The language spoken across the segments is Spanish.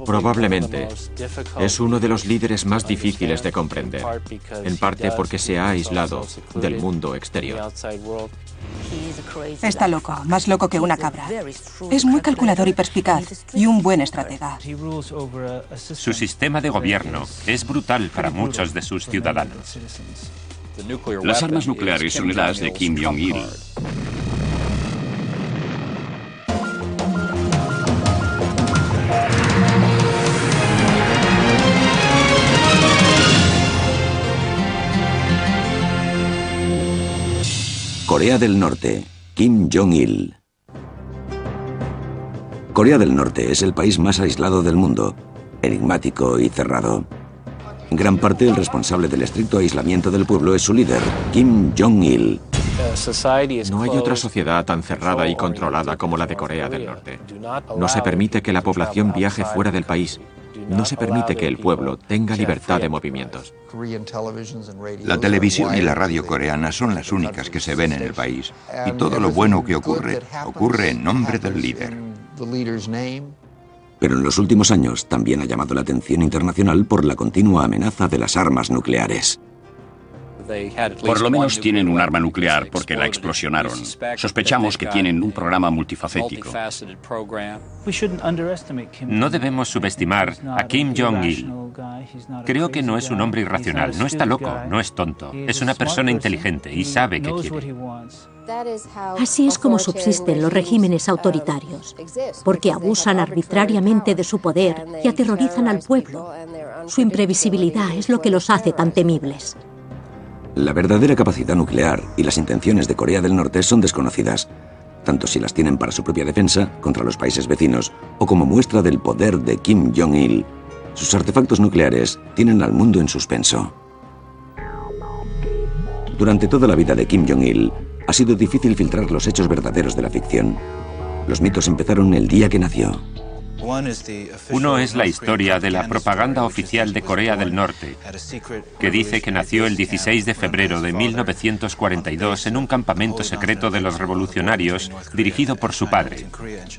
Probablemente es uno de los líderes más difíciles de comprender, en parte porque se ha aislado del mundo exterior. Está loco, más loco que una cabra. Es muy calculador y perspicaz, y un buen estratega. Su sistema de gobierno es brutal para muchos de sus ciudadanos. Las armas nucleares son las de Kim Jong-il. Corea del Norte, Kim Jong-il. Corea del Norte es el país más aislado del mundo, enigmático y cerrado. En gran parte el responsable del estricto aislamiento del pueblo es su líder, Kim Jong-il. No hay otra sociedad tan cerrada y controlada como la de Corea del Norte. No se permite que la población viaje fuera del país. No se permite que el pueblo tenga libertad de movimientos. La televisión y la radio coreana son las únicas que se ven en el país. Y todo lo bueno que ocurre en nombre del líder. Pero en los últimos años también ha llamado la atención internacional por la continua amenaza de las armas nucleares. Por lo menos tienen un arma nuclear porque la explosionaron. Sospechamos que tienen un programa multifacético. No debemos subestimar a Kim Jong-il. Creo que no es un hombre irracional, no está loco, no es tonto. Es una persona inteligente y sabe qué quiere. Así es como subsisten los regímenes autoritarios, porque abusan arbitrariamente de su poder y aterrorizan al pueblo. Su imprevisibilidad es lo que los hace tan temibles. La verdadera capacidad nuclear y las intenciones de Corea del Norte son desconocidas, tanto si las tienen para su propia defensa contra los países vecinos o como muestra del poder de Kim Jong-il. Sus artefactos nucleares tienen al mundo en suspenso. Durante toda la vida de Kim Jong-il ha sido difícil filtrar los hechos verdaderos de la ficción. Los mitos empezaron el día que nació. Uno es la historia de la propaganda oficial de Corea del Norte, que dice que nació el 16 de febrero de 1942 en un campamento secreto de los revolucionarios dirigido por su padre,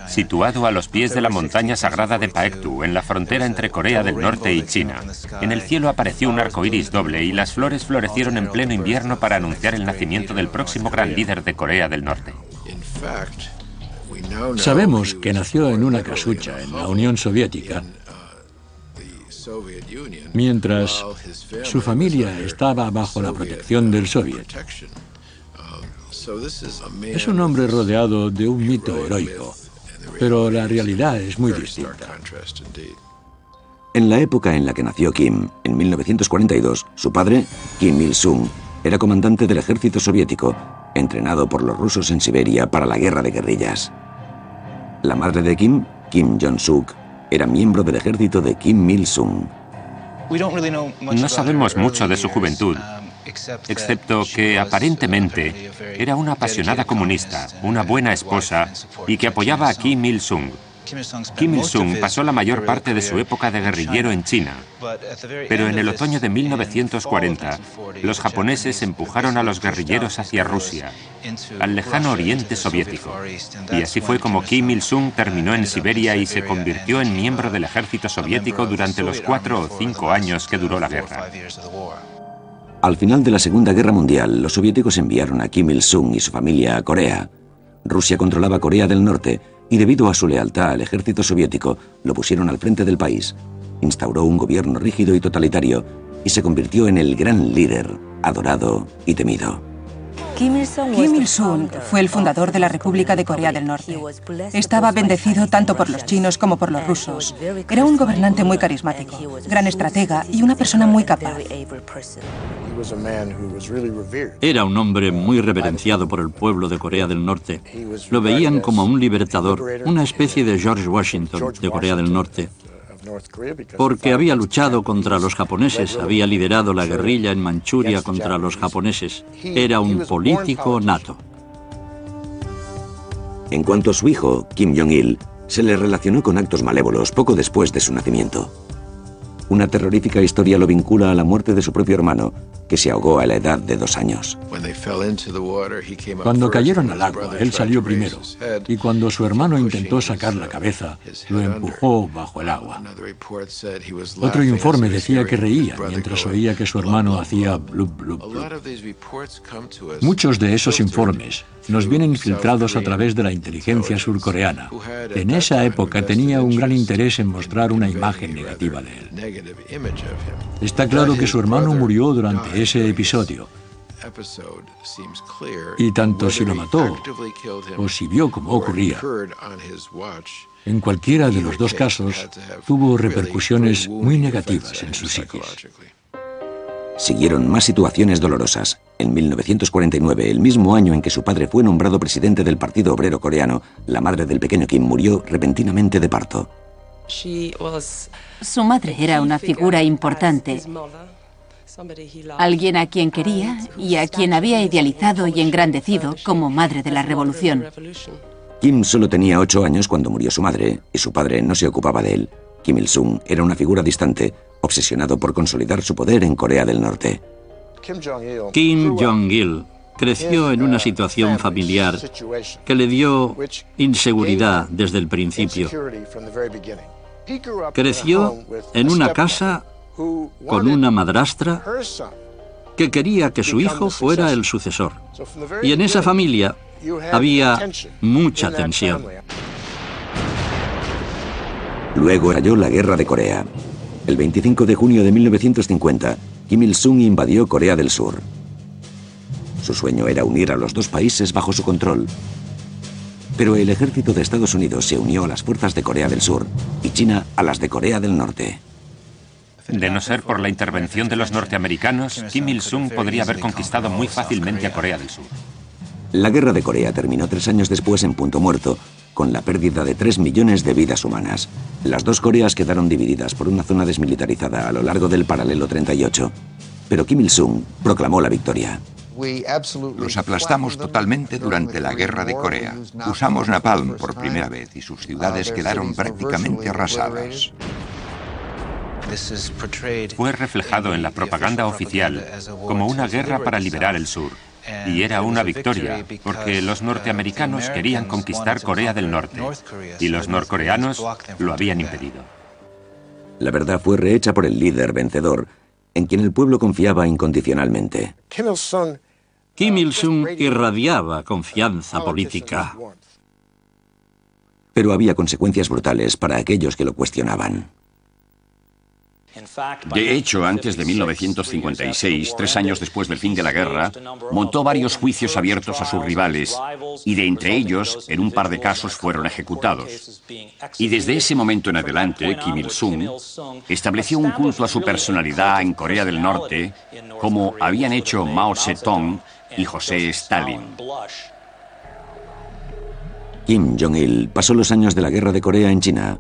situado a los pies de la montaña sagrada de Paektu, en la frontera entre Corea del Norte y China. En el cielo apareció un arco iris doble y las flores florecieron en pleno invierno para anunciar el nacimiento del próximo gran líder de Corea del Norte. Sabemos que nació en una casucha en la Unión Soviética, mientras su familia estaba bajo la protección del Soviet. Es un hombre rodeado de un mito heroico, pero la realidad es muy distinta. En la época en la que nació Kim, en 1942, su padre, Kim Il-sung, era comandante del ejército soviético, entrenado por los rusos en Siberia para la guerra de guerrillas. La madre de Kim, Kim Jong-suk, era miembro del ejército de Kim Il-sung. No sabemos mucho de su juventud, excepto que aparentemente era una apasionada comunista, una buena esposa y que apoyaba a Kim Il-sung. Kim Il-sung pasó la mayor parte de su época de guerrillero en China, pero en el otoño de 1940 los japoneses empujaron a los guerrilleros hacia Rusia, al lejano oriente soviético, y así fue como Kim Il-sung terminó en Siberia y se convirtió en miembro del ejército soviético durante los 4 o 5 años que duró la guerra. Al final de la Segunda Guerra Mundial, los soviéticos enviaron a Kim Il-sung y su familia a Corea. Rusia controlaba Corea del Norte y debido a su lealtad al ejército soviético, lo pusieron al frente del país. Instauró un gobierno rígido y totalitario y se convirtió en el gran líder, adorado y temido. Kim Il-sung fue el fundador de la República de Corea del Norte. Estaba bendecido tanto por los chinos como por los rusos. Era un gobernante muy carismático, gran estratega y una persona muy capaz. Era un hombre muy reverenciado por el pueblo de Corea del Norte. Lo veían como un libertador, una especie de George Washington de Corea del Norte, porque había luchado contra los japoneses, había liderado la guerrilla en Manchuria contra los japoneses. Era un político nato. En cuanto a su hijo, Kim Jong-il, se le relacionó con actos malévolos poco después de su nacimiento. Una terrorífica historia lo vincula a la muerte de su propio hermano, que se ahogó a la edad de 2 años. Cuando cayeron al agua, él salió primero, y cuando su hermano intentó sacar la cabeza, lo empujó bajo el agua. Otro informe decía que reía mientras oía que su hermano hacía blub, blub, blub. Muchos de esos informes nos vienen filtrados a través de la inteligencia surcoreana, que en esa época tenía un gran interés en mostrar una imagen negativa de él. Está claro que su hermano murió durante ese episodio, y tanto si lo mató o si vio cómo ocurría, en cualquiera de los dos casos tuvo repercusiones muy negativas en sus hijos. Siguieron más situaciones dolorosas. En 1949, el mismo año en que su padre fue nombrado presidente del Partido Obrero Coreano, la madre del pequeño Kim murió repentinamente de parto. Su madre era una figura importante, alguien a quien quería y a quien había idealizado y engrandecido como madre de la revolución. Kim solo tenía 8 años cuando murió su madre, y su padre no se ocupaba de él. Kim Il-sung era una figura distante, obsesionado por consolidar su poder en Corea del Norte. Kim Jong-il creció en una situación familiar que le dio inseguridad desde el principio. Creció en una casa con una madrastra que quería que su hijo fuera el sucesor. Y en esa familia había mucha tensión. Luego estalló la Guerra de Corea. El 25 de junio de 1950, Kim Il-sung invadió Corea del Sur. Su sueño era unir a los dos países bajo su control. Pero el ejército de Estados Unidos se unió a las fuerzas de Corea del Sur y China a las de Corea del Norte. De no ser por la intervención de los norteamericanos, Kim Il-sung podría haber conquistado muy fácilmente a Corea del Sur. La Guerra de Corea terminó 3 años después en punto muerto, con la pérdida de 3 millones de vidas humanas. Las dos Coreas quedaron divididas por una zona desmilitarizada a lo largo del paralelo 38. Pero Kim Il-sung proclamó la victoria. Los aplastamos totalmente durante la Guerra de Corea. Usamos napalm por primera vez y sus ciudades quedaron prácticamente arrasadas. Fue reflejado en la propaganda oficial como una guerra para liberar el sur. Y era una victoria, porque los norteamericanos querían conquistar Corea del Norte, y los norcoreanos lo habían impedido. La verdad fue rehecha por el líder vencedor, en quien el pueblo confiaba incondicionalmente. Kim Il-sung irradiaba confianza política. Pero había consecuencias brutales para aquellos que lo cuestionaban. De hecho, antes de 1956, 3 años después del fin de la guerra, montó varios juicios abiertos a sus rivales y de entre ellos, en un par de casos, fueron ejecutados. Y desde ese momento en adelante, Kim Il-sung estableció un culto a su personalidad en Corea del Norte, como habían hecho Mao Zedong y José Stalin. Kim Jong-il pasó los años de la Guerra de Corea en China,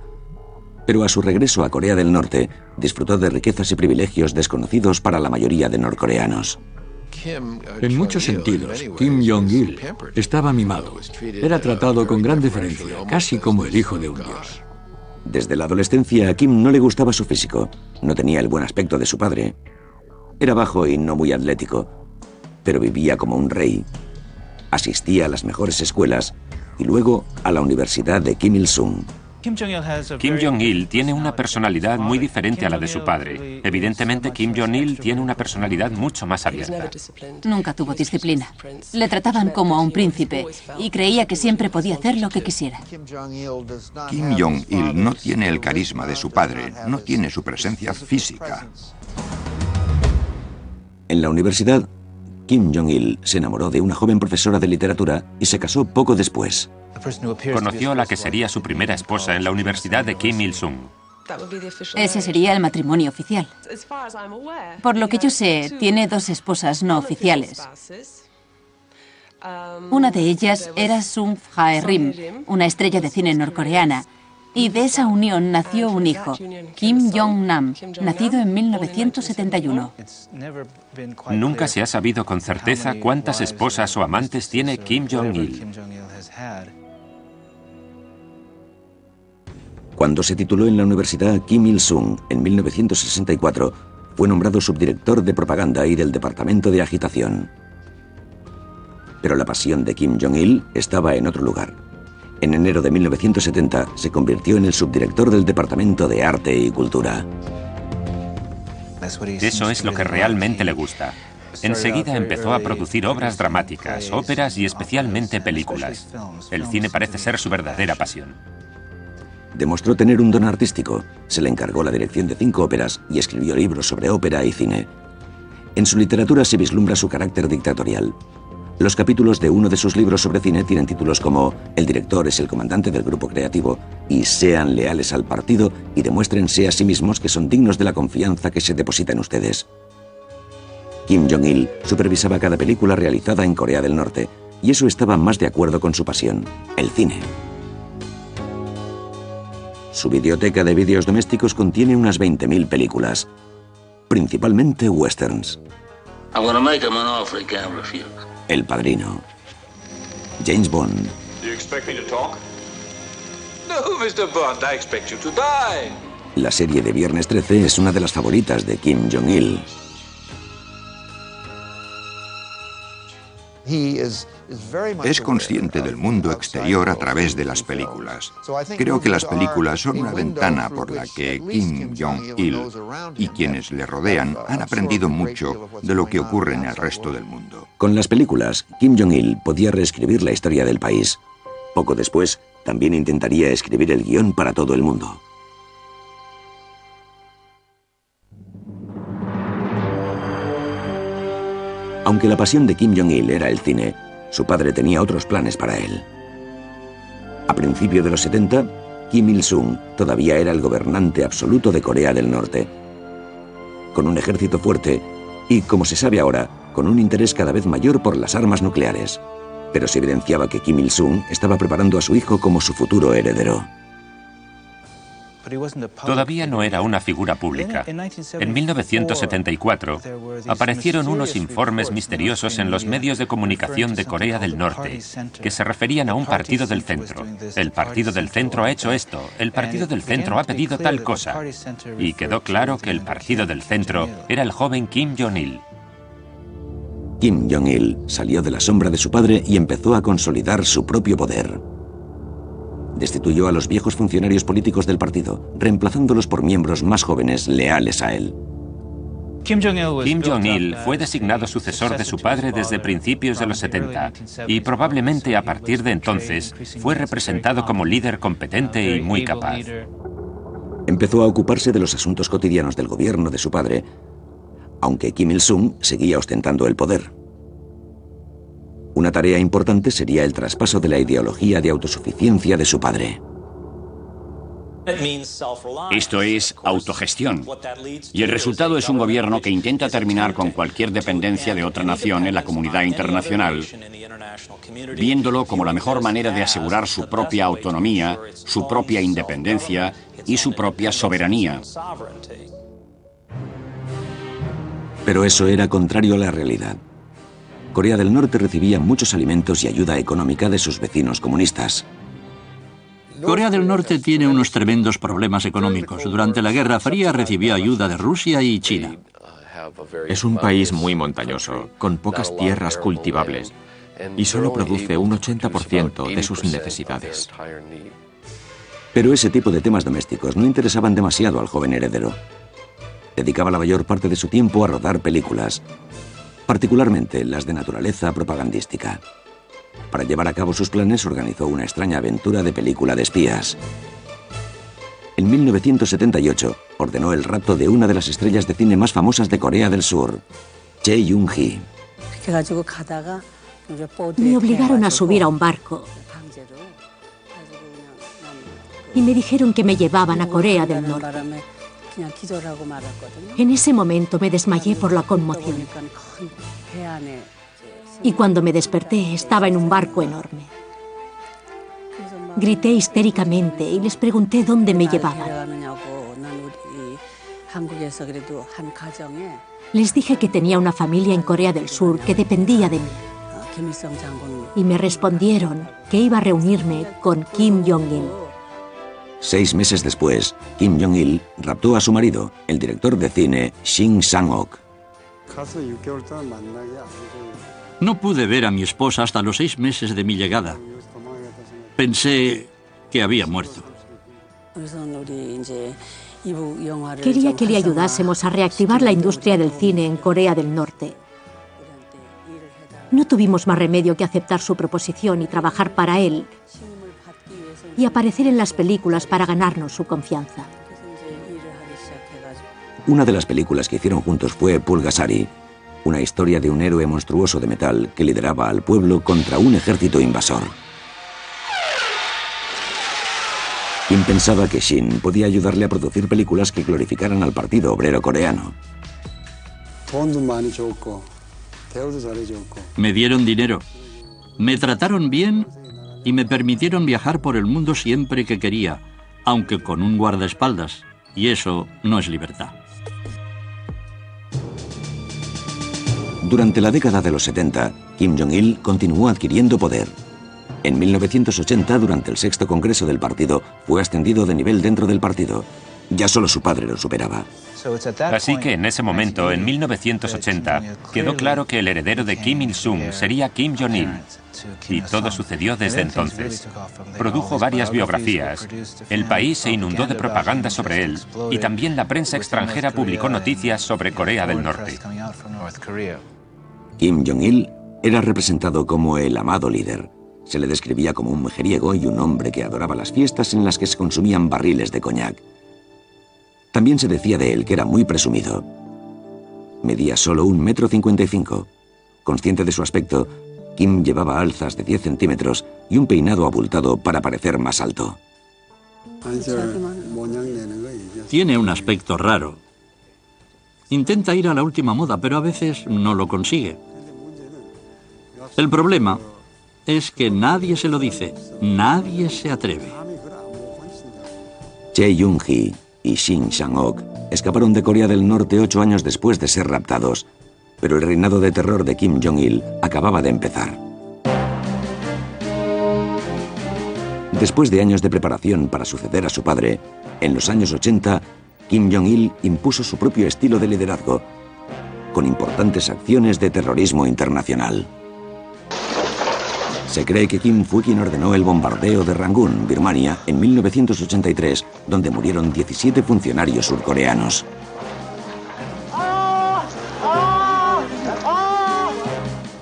pero a su regreso a Corea del Norte disfrutó de riquezas y privilegios desconocidos para la mayoría de norcoreanos. En muchos sentidos, Kim Jong-il estaba mimado. Era tratado con gran deferencia, casi como el hijo de un dios. Desde la adolescencia a Kim no le gustaba su físico, no tenía el buen aspecto de su padre. Era bajo y no muy atlético, pero vivía como un rey. Asistía a las mejores escuelas y luego a la Universidad de Kim Il-sung. Kim Jong-il tiene una personalidad muy diferente a la de su padre. Evidentemente, Kim Jong-il tiene una personalidad mucho más abierta. Nunca tuvo disciplina. Le trataban como a un príncipe y creía que siempre podía hacer lo que quisiera. Kim Jong-il no tiene el carisma de su padre, no tiene su presencia física. En la universidad, Kim Jong-il se enamoró de una joven profesora de literatura y se casó poco después. Conoció a la que sería su primera esposa en la Universidad de Kim Il-sung. Ese sería el matrimonio oficial. Por lo que yo sé, tiene 2 esposas no oficiales. Una de ellas era Sung Jae-rim, una estrella de cine norcoreana, y de esa unión nació un hijo, Kim Jong-nam, nacido en 1971. Nunca se ha sabido con certeza cuántas esposas o amantes tiene Kim Jong-il. Cuando se tituló en la Universidad Kim Il-sung en 1964, fue nombrado subdirector de propaganda y del departamento de agitación. Pero la pasión de Kim Jong-il estaba en otro lugar. En enero de 1970 se convirtió en el subdirector del departamento de arte y cultura. Eso es lo que realmente le gusta. Enseguida empezó a producir obras dramáticas, óperas y especialmente películas. El cine parece ser su verdadera pasión. Demostró tener un don artístico. Se le encargó la dirección de 5 óperas y escribió libros sobre ópera y cine. En su literatura se vislumbra su carácter dictatorial. Los capítulos de uno de sus libros sobre cine tienen títulos como El director es el comandante del grupo creativo y Sean leales al partido y demuéstrense a sí mismos que son dignos de la confianza que se deposita en ustedes. Kim Jong-il supervisaba cada película realizada en Corea del Norte y eso estaba más de acuerdo con su pasión, el cine. Su videoteca de vídeos domésticos contiene unas 20.000 películas, principalmente westerns. El Padrino, James Bond, la serie de Viernes 13 es una de las favoritas de Kim Jong-il. Es consciente del mundo exterior a través de las películas. Creo que las películas son una ventana por la que Kim Jong-il y quienes le rodean han aprendido mucho de lo que ocurre en el resto del mundo. Con las películas, Kim Jong-il podía reescribir la historia del país. Poco después, también intentaría escribir el guión para todo el mundo. Aunque la pasión de Kim Jong-il era el cine, su padre tenía otros planes para él. A principios de los 70, Kim Il-sung todavía era el gobernante absoluto de Corea del Norte. Con un ejército fuerte y, como se sabe ahora, con un interés cada vez mayor por las armas nucleares. Pero se evidenciaba que Kim Il-sung estaba preparando a su hijo como su futuro heredero. Todavía no era una figura pública. En 1974 aparecieron unos informes misteriosos en los medios de comunicación de Corea del Norte que se referían a un partido del centro. El partido del centro ha hecho esto, el partido del centro ha pedido tal cosa. Y quedó claro que el partido del centro era el joven Kim Jong-il. Kim Jong-il salió de la sombra de su padre y empezó a consolidar su propio poder. Destituyó a los viejos funcionarios políticos del partido, reemplazándolos por miembros más jóvenes leales a él. Kim Jong-il fue designado sucesor de su padre desde principios de los 70 y probablemente a partir de entonces fue representado como líder competente y muy capaz. Empezó a ocuparse de los asuntos cotidianos del gobierno de su padre, aunque Kim Il-sung seguía ostentando el poder. Una tarea importante sería el traspaso de la ideología de autosuficiencia de su padre. Esto es autogestión. Y el resultado es un gobierno que intenta terminar con cualquier dependencia de otra nación en la comunidad internacional, viéndolo como la mejor manera de asegurar su propia autonomía, su propia independencia y su propia soberanía. Pero eso era contrario a la realidad. Corea del Norte recibía muchos alimentos y ayuda económica de sus vecinos comunistas. Corea del Norte tiene unos tremendos problemas económicos. Durante la Guerra Fría recibió ayuda de Rusia y China. Es un país muy montañoso, con pocas tierras cultivables, y solo produce un 80% de sus necesidades. Pero ese tipo de temas domésticos no interesaban demasiado al joven heredero. Dedicaba la mayor parte de su tiempo a rodar películas, particularmente las de naturaleza propagandística. Para llevar a cabo sus planes organizó una extraña aventura de película de espías. En 1978 ordenó el rapto de una de las estrellas de cine más famosas de Corea del Sur, Choi Young-hee. Me obligaron a subir a un barco y me dijeron que me llevaban a Corea del Norte. En ese momento me desmayé por la conmoción. Y cuando me desperté estaba en un barco enorme. Grité histéricamente y les pregunté dónde me llevaban. Les dije que tenía una familia en Corea del Sur que dependía de mí. Y me respondieron que iba a reunirme con Kim Jong-il. 6 meses después, Kim Jong-il raptó a su marido, el director de cine Shin Sang-ok. No pude ver a mi esposa hasta los 6 meses de mi llegada. Pensé que había muerto. Quería que le ayudásemos a reactivar la industria del cine en Corea del Norte. No tuvimos más remedio que aceptar su proposición y trabajar para él y aparecer en las películas para ganarnos su confianza. Una de las películas que hicieron juntos fue Pulgasari, una historia de un héroe monstruoso de metal que lideraba al pueblo contra un ejército invasor. Kim pensaba que Shin podía ayudarle a producir películas que glorificaran al Partido Obrero Coreano. Me dieron dinero, me trataron bien y me permitieron viajar por el mundo siempre que quería, aunque con un guardaespaldas, y eso no es libertad. Durante la década de los 70, Kim Jong-il continuó adquiriendo poder. En 1980, durante el 6º Congreso del partido, fue ascendido de nivel dentro del partido. Ya solo su padre lo superaba. Así que en ese momento, en 1980, quedó claro que el heredero de Kim Il-sung sería Kim Jong-il. Y todo sucedió desde entonces. Produjo varias biografías, el país se inundó de propaganda sobre él y también la prensa extranjera publicó noticias sobre Corea del Norte. Kim Jong-il era representado como el amado líder. Se le describía como un mujeriego y un hombre que adoraba las fiestas en las que se consumían barriles de coñac. También se decía de él que era muy presumido. Medía solo 1,55 m. Consciente de su aspecto, Kim llevaba alzas de 10 centímetros y un peinado abultado para parecer más alto. Tiene un aspecto raro. Intenta ir a la última moda, pero a veces no lo consigue. El problema es que nadie se lo dice, nadie se atreve. Che Yoon-hee y Shin Sang-ok escaparon de Corea del Norte 8 años después de ser raptados, pero el reinado de terror de Kim Jong-il acababa de empezar. Después de años de preparación para suceder a su padre, en los años 80, Kim Jong-il impuso su propio estilo de liderazgo, con importantes acciones de terrorismo internacional. Se cree que Kim fue quien ordenó el bombardeo de Rangún, Birmania, en 1983, donde murieron 17 funcionarios surcoreanos.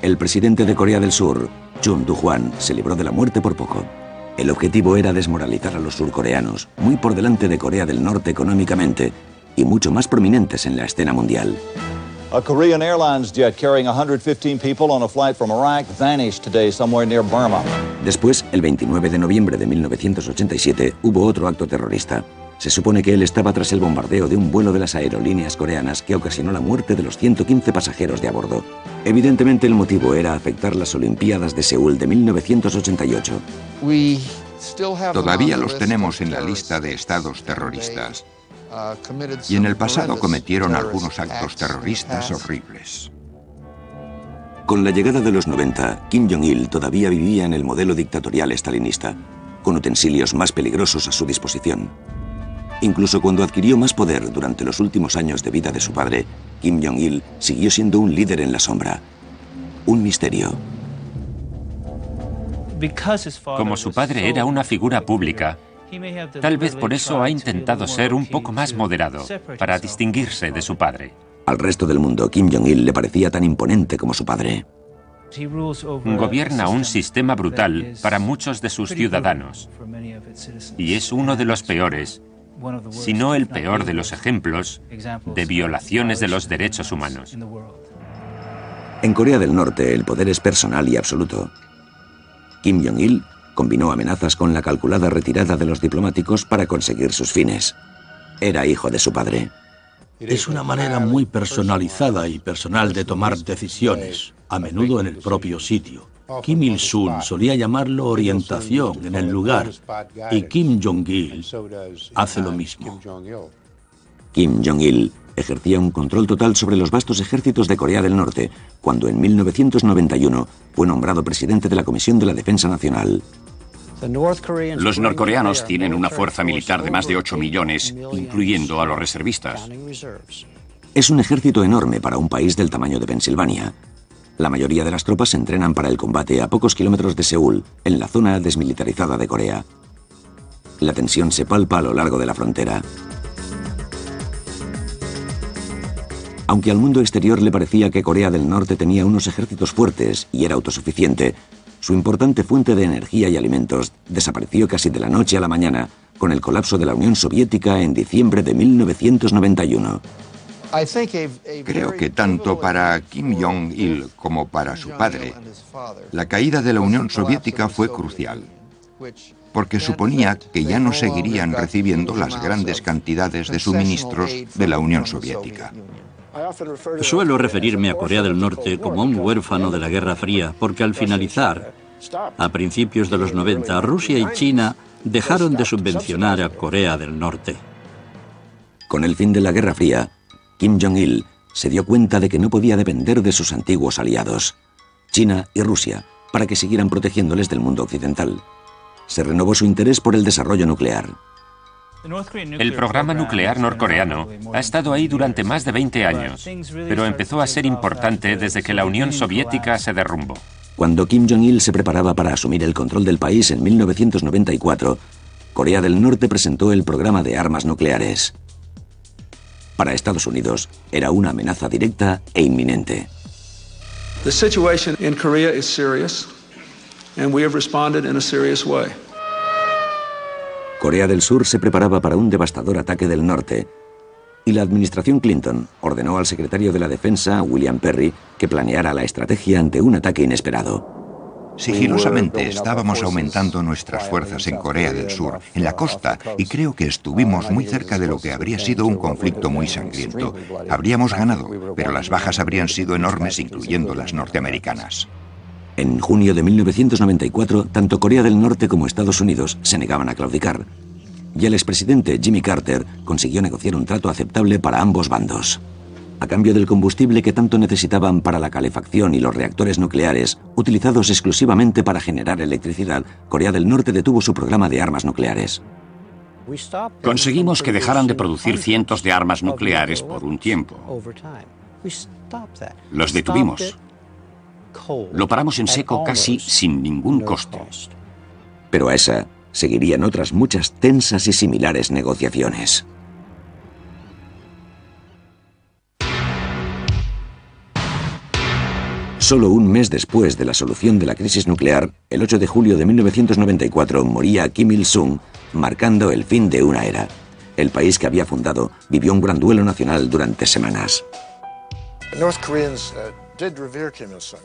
El presidente de Corea del Sur, Chun Doo-hwan, se libró de la muerte por poco. El objetivo era desmoralizar a los surcoreanos, muy por delante de Corea del Norte económicamente y mucho más prominentes en la escena mundial. A Korean Airlines jet carrying 115 people on a flight from Iraq vanished today somewhere near Burma. Después, el 29 de noviembre de 1987, hubo otro acto terrorista. Se supone que él estaba tras el bombardeo de un vuelo de las aerolíneas coreanas que ocasionó la muerte de los 115 pasajeros de a bordo. Evidentemente, el motivo era afectar las Olimpiadas de Seúl de 1988. Todavía los tenemos en la lista de estados terroristas. Y en el pasado cometieron algunos actos terroristas horribles. Con la llegada de los 90, Kim Jong-il todavía vivía en el modelo dictatorial estalinista, con utensilios más peligrosos a su disposición. Incluso cuando adquirió más poder durante los últimos años de vida de su padre, Kim Jong-il siguió siendo un líder en la sombra. Un misterio. Como su padre era una figura pública, tal vez por eso ha intentado ser un poco más moderado, para distinguirse de su padre. Al resto del mundo, Kim Jong-il le parecía tan imponente como su padre. Gobierna un sistema brutal para muchos de sus ciudadanos. Y es uno de los peores, si no el peor de los ejemplos de violaciones de los derechos humanos. En Corea del Norte, el poder es personal y absoluto. Kim Jong-il combinó amenazas con la calculada retirada de los diplomáticos para conseguir sus fines. Era hijo de su padre. Es una manera muy personalizada y personal de tomar decisiones, a menudo en el propio sitio. Kim Il-sung solía llamarlo orientación en el lugar, y Kim Jong-il hace lo mismo. Kim Jong-il ejercía un control total sobre los vastos ejércitos de Corea del Norte, cuando en 1991 fue nombrado presidente de la Comisión de la Defensa Nacional. Los norcoreanos tienen una fuerza militar de más de 8 millones, incluyendo a los reservistas. Es un ejército enorme para un país del tamaño de Pensilvania. La mayoría de las tropas se entrenan para el combate a pocos kilómetros de Seúl, en la zona desmilitarizada de Corea. La tensión se palpa a lo largo de la frontera. Aunque al mundo exterior le parecía que Corea del Norte tenía unos ejércitos fuertes y era autosuficiente, su importante fuente de energía y alimentos desapareció casi de la noche a la mañana con el colapso de la Unión Soviética en diciembre de 1991. Creo que tanto para Kim Jong-il como para su padre, la caída de la Unión Soviética fue crucial, porque suponía que ya no seguirían recibiendo las grandes cantidades de suministros de la Unión Soviética. Suelo referirme a Corea del Norte como un huérfano de la Guerra Fría, porque al finalizar, a principios de los 90, Rusia y China dejaron de subvencionar a Corea del Norte. Con el fin de la Guerra Fría, Kim Jong-il se dio cuenta de que no podía depender de sus antiguos aliados, China y Rusia, para que siguieran protegiéndoles del mundo occidental. Se renovó su interés por el desarrollo nuclear. El programa nuclear norcoreano ha estado ahí durante más de 20 años, pero empezó a ser importante desde que la Unión Soviética se derrumbó. Cuando Kim Jong-il se preparaba para asumir el control del país en 1994, Corea del Norte presentó el programa de armas nucleares. Para Estados Unidos, era una amenaza directa e inminente. The situation in Korea is serious, and we have responded in a serious way. Corea del Sur se preparaba para un devastador ataque del norte, y la administración Clinton ordenó al secretario de la Defensa, William Perry, que planeara la estrategia ante un ataque inesperado. Sigilosamente estábamos aumentando nuestras fuerzas en Corea del Sur, en la costa, y creo que estuvimos muy cerca de lo que habría sido un conflicto muy sangriento. Habríamos ganado, pero las bajas habrían sido enormes, incluyendo las norteamericanas. En junio de 1994, tanto Corea del Norte como Estados Unidos se negaban a claudicar, y el expresidente Jimmy Carter consiguió negociar un trato aceptable para ambos bandos. A cambio del combustible que tanto necesitaban para la calefacción y los reactores nucleares, utilizados exclusivamente para generar electricidad, Corea del Norte detuvo su programa de armas nucleares. Conseguimos que dejaran de producir cientos de armas nucleares por un tiempo. Los detuvimos. Lo paramos en seco casi sin ningún costo. Pero a esa seguirían otras muchas tensas y similares negociaciones. Solo un mes después de la solución de la crisis nuclear, el 8 de julio de 1994, moría Kim Il-sung, marcando el fin de una era. El país que había fundado vivió un gran duelo nacional durante semanas.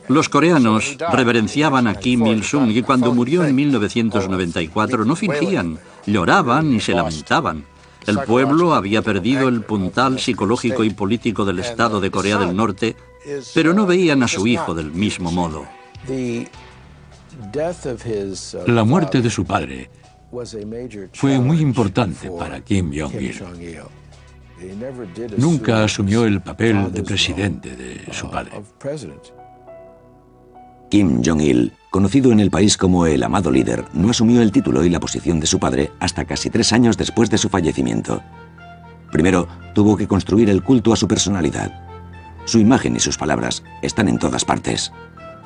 Los coreanos reverenciaban a Kim Il-sung y cuando murió en 1994 no fingían, lloraban y se lamentaban. El pueblo había perdido el puntal psicológico y político del Estado de Corea del Norte, pero no veían a su hijo del mismo modo. La muerte de su padre fue muy importante para Kim Jong-il. Nunca asumió el papel de presidente de su padre. Kim Jong-il, conocido en el país como el amado líder, no asumió el título y la posición de su padre hasta casi 3 años después de su fallecimiento. Primero, tuvo que construir el culto a su personalidad. Su imagen y sus palabras están en todas partes.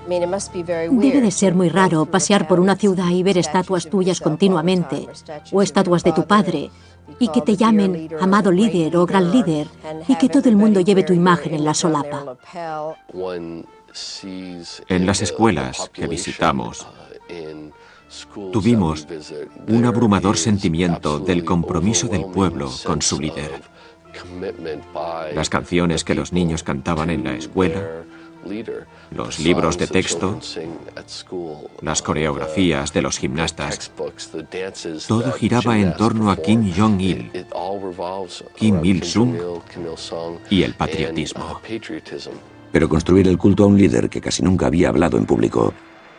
Debe de ser muy raro pasear por una ciudad y ver estatuas tuyas continuamente, o estatuas de tu padre, y que te llamen amado líder o gran líder, y que todo el mundo lleve tu imagen en la solapa. En las escuelas que visitamos, tuvimos un abrumador sentimiento del compromiso del pueblo con su líder. Las canciones que los niños cantaban en la escuela, los libros de texto, las coreografías de los gimnastas, todo giraba en torno a Kim Jong-il, Kim Il-sung y el patriotismo. Pero construir el culto a un líder que casi nunca había hablado en público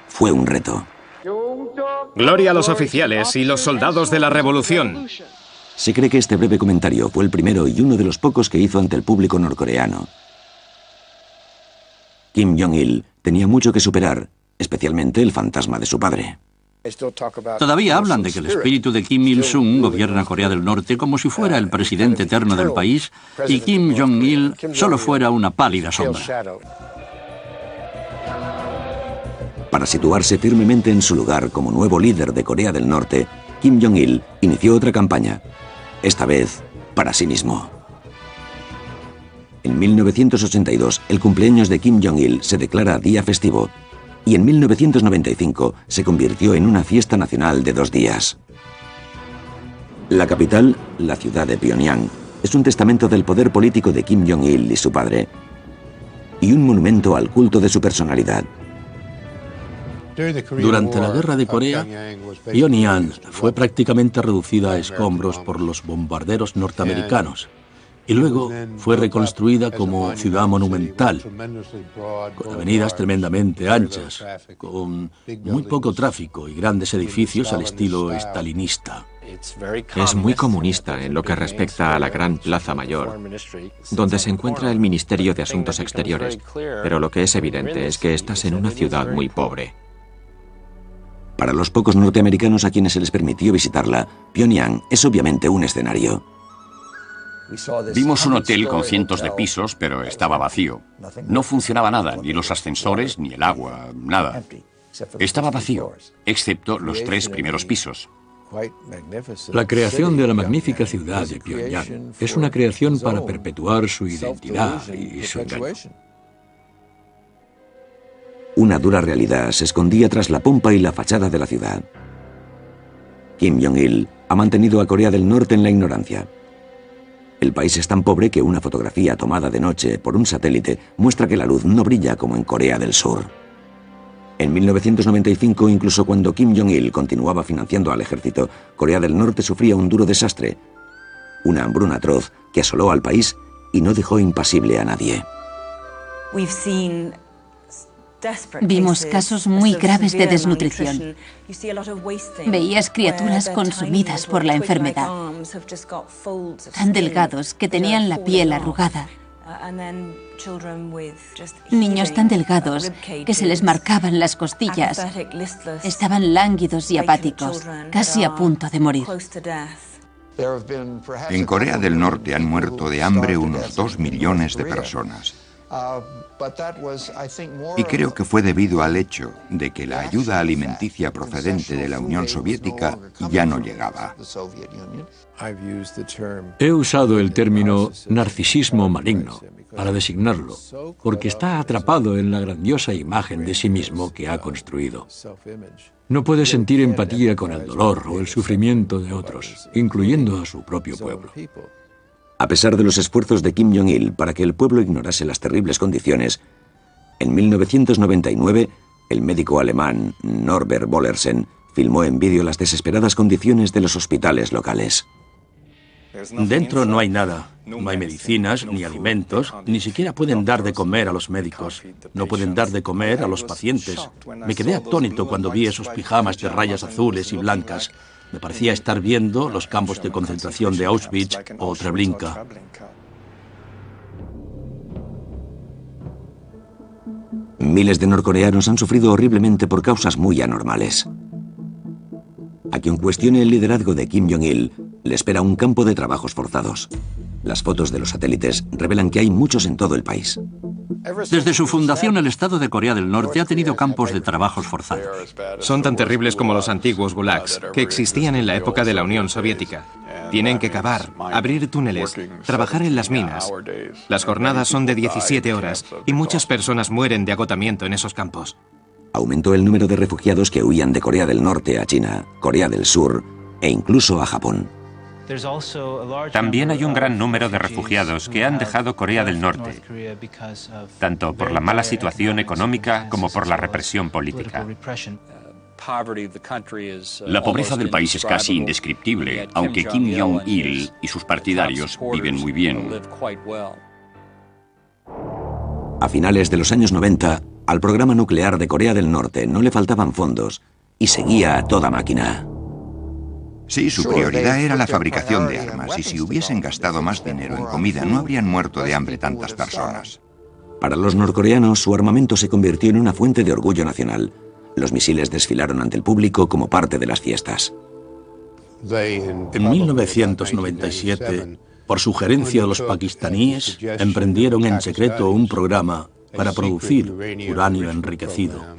fue un reto. Gloria a los oficiales y los soldados de la revolución. Se cree que este breve comentario fue el primero y uno de los pocos que hizo ante el público norcoreano. Kim Jong-il tenía mucho que superar, especialmente el fantasma de su padre. Todavía hablan de que el espíritu de Kim Il-sung gobierna Corea del Norte como si fuera el presidente eterno del país y Kim Jong-il solo fuera una pálida sombra. Para situarse firmemente en su lugar como nuevo líder de Corea del Norte, Kim Jong-il inició otra campaña, esta vez para sí mismo. En 1982, el cumpleaños de Kim Jong-il se declara día festivo y en 1995 se convirtió en una fiesta nacional de 2 días. La capital, la ciudad de Pyongyang, es un testamento del poder político de Kim Jong-il y su padre, y un monumento al culto de su personalidad. Durante la Guerra de Corea, Pyongyang fue prácticamente reducida a escombros por los bombarderos norteamericanos y luego fue reconstruida como ciudad monumental, con avenidas tremendamente anchas, con muy poco tráfico y grandes edificios al estilo estalinista. Es muy comunista en lo que respecta a la Gran Plaza Mayor, donde se encuentra el Ministerio de Asuntos Exteriores, pero lo que es evidente es que estás en una ciudad muy pobre. Para los pocos norteamericanos a quienes se les permitió visitarla, Pyongyang es obviamente un escenario. Vimos un hotel con cientos de pisos, pero estaba vacío. No funcionaba nada, ni los ascensores, ni el agua, nada. Estaba vacío, excepto los 3 primeros pisos. La creación de la magnífica ciudad de Pyongyang es una creación para perpetuar su identidad y su engaño. Una dura realidad se escondía tras la pompa y la fachada de la ciudad. Kim Jong-il ha mantenido a Corea del Norte en la ignorancia. El país es tan pobre que una fotografía tomada de noche por un satélite muestra que la luz no brilla como en Corea del Sur. En 1995, incluso cuando Kim Jong-il continuaba financiando al ejército, Corea del Norte sufría un duro desastre. Una hambruna atroz que asoló al país y no dejó impasible a nadie. Vimos casos muy graves de desnutrición. Veías criaturas consumidas por la enfermedad, tan delgados que tenían la piel arrugada. Niños tan delgados que se les marcaban las costillas. Estaban lánguidos y apáticos, casi a punto de morir. En Corea del Norte han muerto de hambre unos 2 millones de personas. Y creo que fue debido al hecho de que la ayuda alimenticia procedente de la Unión Soviética ya no llegaba. He usado el término narcisismo maligno para designarlo, porque está atrapado en la grandiosa imagen de sí mismo que ha construido. No puede sentir empatía con el dolor o el sufrimiento de otros, incluyendo a su propio pueblo. A pesar de los esfuerzos de Kim Jong-il para que el pueblo ignorase las terribles condiciones, en 1999, el médico alemán Norbert Bollersen filmó en vídeo las desesperadas condiciones de los hospitales locales. Dentro no hay nada, no hay medicinas, ni alimentos, ni siquiera pueden dar de comer a los médicos, no pueden dar de comer a los pacientes. Me quedé atónito cuando vi esos pijamas de rayas azules y blancas. Me parecía estar viendo los campos de concentración de Auschwitz o Treblinka. Miles de norcoreanos han sufrido horriblemente por causas muy anormales. A quien cuestione el liderazgo de Kim Jong-il, le espera un campo de trabajos forzados. Las fotos de los satélites revelan que hay muchos en todo el país. Desde su fundación, el Estado de Corea del Norte ha tenido campos de trabajos forzados. Son tan terribles como los antiguos gulags, que existían en la época de la Unión Soviética. Tienen que cavar, abrir túneles, trabajar en las minas. Las jornadas son de 17 horas y muchas personas mueren de agotamiento en esos campos. Aumentó el número de refugiados que huían de Corea del Norte a China, Corea del Sur e incluso a Japón. También hay un gran número de refugiados que han dejado Corea del Norte, tanto por la mala situación económica como por la represión política. La pobreza del país es casi indescriptible, aunque Kim Jong-il y sus partidarios viven muy bien. A finales de los años 90, al programa nuclear de Corea del Norte no le faltaban fondos y seguía a toda máquina. Sí, su prioridad era la fabricación de armas, y si hubiesen gastado más dinero en comida, no habrían muerto de hambre tantas personas. Para los norcoreanos, su armamento se convirtió en una fuente de orgullo nacional, Los misiles desfilaron ante el público como parte de las fiestas. En 1997, por sugerencia de los pakistaníes, emprendieron en secreto un programa para producir uranio enriquecido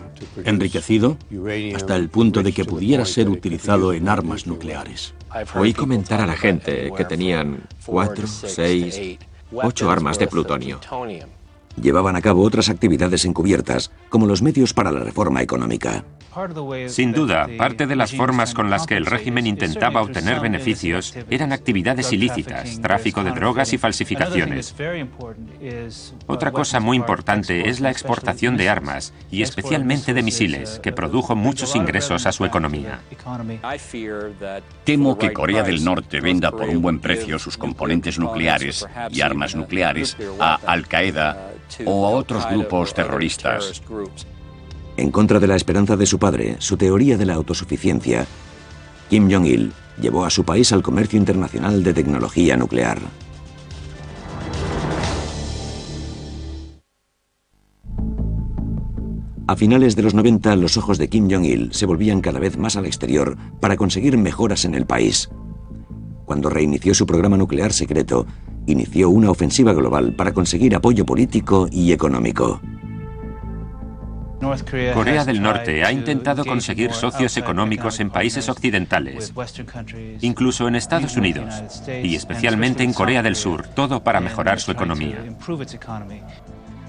hasta el punto de que pudiera ser utilizado en armas nucleares. Oí comentar a la gente que tenían 4, 6, 8 armas de plutonio. Llevaban a cabo otras actividades encubiertas, como los medios para la reforma económica. Sin duda, parte de las formas con las que el régimen intentaba obtener beneficios eran actividades ilícitas, tráfico de drogas y falsificaciones. Otra cosa muy importante es la exportación de armas, y especialmente de misiles, que produjo muchos ingresos a su economía. Temo que Corea del Norte venda por un buen precio sus componentes nucleares y armas nucleares a Al-Qaeda o a otros grupos terroristas. En contra de la esperanza de su padre, su teoría de la autosuficiencia, Kim Jong-il llevó a su país al comercio internacional de tecnología nuclear. A finales de los 90, los ojos de Kim Jong-il se volvían cada vez más al exterior para conseguir mejoras en el país. Cuando reinició su programa nuclear secreto, inició una ofensiva global para conseguir apoyo político y económico. Corea del Norte ha intentado conseguir socios económicos en países occidentales, incluso en Estados Unidos, y especialmente en Corea del Sur, todo para mejorar su economía.